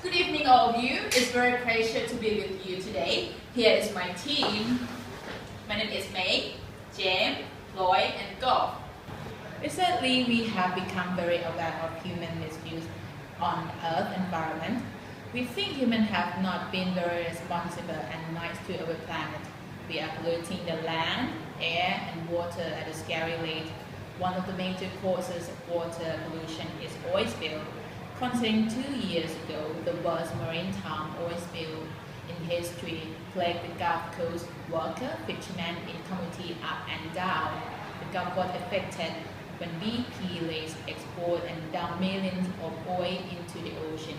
Good evening, all of you. It's very pleasure to be with you today. Here is my team. My name is May, James, Lloyd, and Goff. Recently, we have become very aware of human misuse on Earth environment. We think humans have not been very responsible and nice to our planet. We are polluting the land, air, and water at a scary rate. One of the major causes of water pollution is oil spill. Considering 2 years ago, the worst maritime oil spill in history plagued the Gulf Coast. Workers, fishermen in community up and down. The Gulf was affected when BP raised export and dumped millions of oil into the ocean.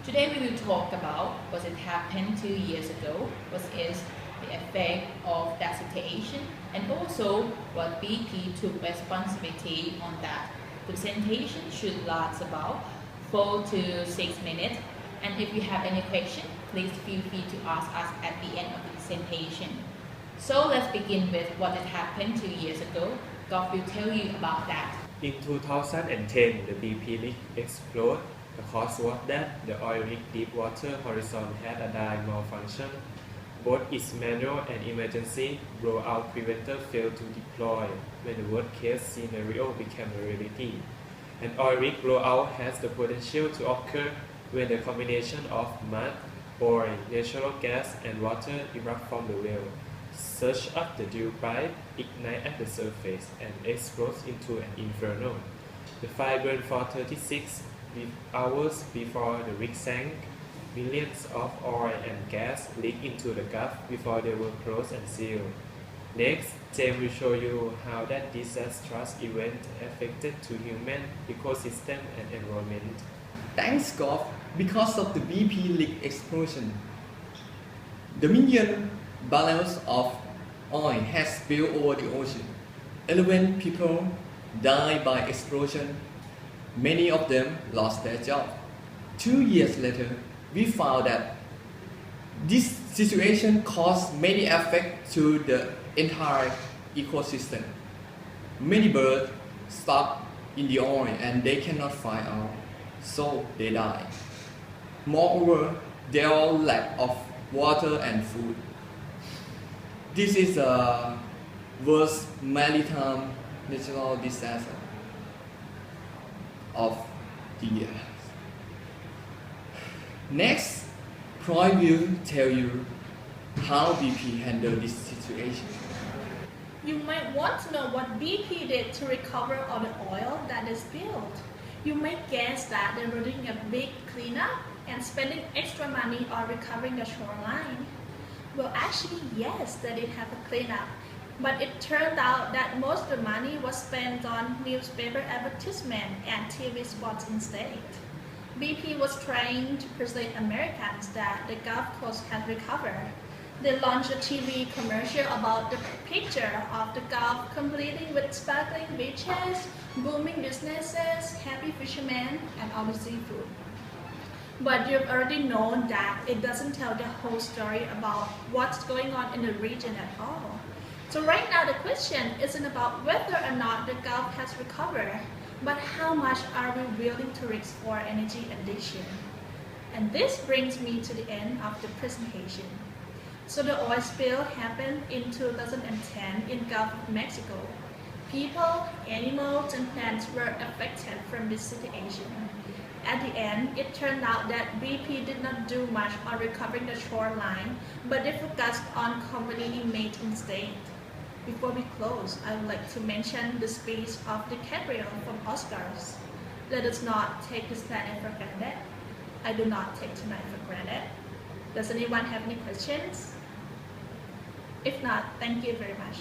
Today we will talk about what had happened 2 years ago, what is the effect of that situation, and also what BP took responsibility on that. The presentation should last about 4 to 6 minutes, and if you have any question, please feel free to ask us at the end of the presentation. So let's begin with what had happened 2 years ago. God will tell you about that. In 2010, the BP rig exploded. The cause was that the oil rig Deepwater Horizon had a dive malfunction. Both its manual and emergency blowout preventer failed to deploy when the worst-case scenario became a reality. An oil rig blowout has the potential to occur when the combination of mud, oil, natural gas, and water erupt from the well, surge up the drill pipe, ignite at the surface, and explodes into an inferno. The fire burned for 36 hours before the rig sank. Millions of oil and gas leaked into the Gulf before they were closed and sealed. Next, James will show you how that disastrous event affected to human ecosystem and environment. Thanks, Goff. Because of the BP leak explosion, the million barrels of oil has spilled over the ocean. 11 people died by explosion. Many of them lost their job. 2 years later, we found that this situation caused many effects to the entire ecosystem. Many birds stuck in the oil and they cannot fly out, so they die. Moreover, they all lack of water and food. This is a worst maritime natural disaster of the year. Next, Troy will tell you how BP handled this situation. You might want to know what BP did to recover all the oil that is spilled. You might guess that they were doing a big cleanup and spending extra money on recovering the shoreline. Well, actually, yes, they did have a cleanup, but it turned out that most of the money was spent on newspaper advertisement and TV spots instead. BP was trying to persuade Americans that the Gulf Coast had recovered. They launched a TV commercial about the picture of the Gulf completing with sparkling beaches, booming businesses, happy fishermen, and all the seafood. But you've already known that it doesn't tell the whole story about what's going on in the region at all. So right now the question isn't about whether or not the Gulf has recovered, but how much are we willing to risk for energy addiction? And this brings me to the end of the presentation. So the oil spill happened in 2010 in Gulf of Mexico. People, animals, and plants were affected from this situation. At the end, it turned out that BP did not do much on recovering the shoreline, but they focused on company image instead. Before we close, I would like to mention the speech of DiCaprio from Oscars. Let us not take this planet for granted. I do not take tonight for granted. Does anyone have any questions? If not, thank you very much.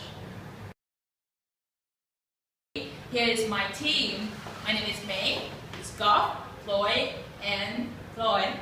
Here is my team. My name is May, Scott, Lloyd, and Lloyd.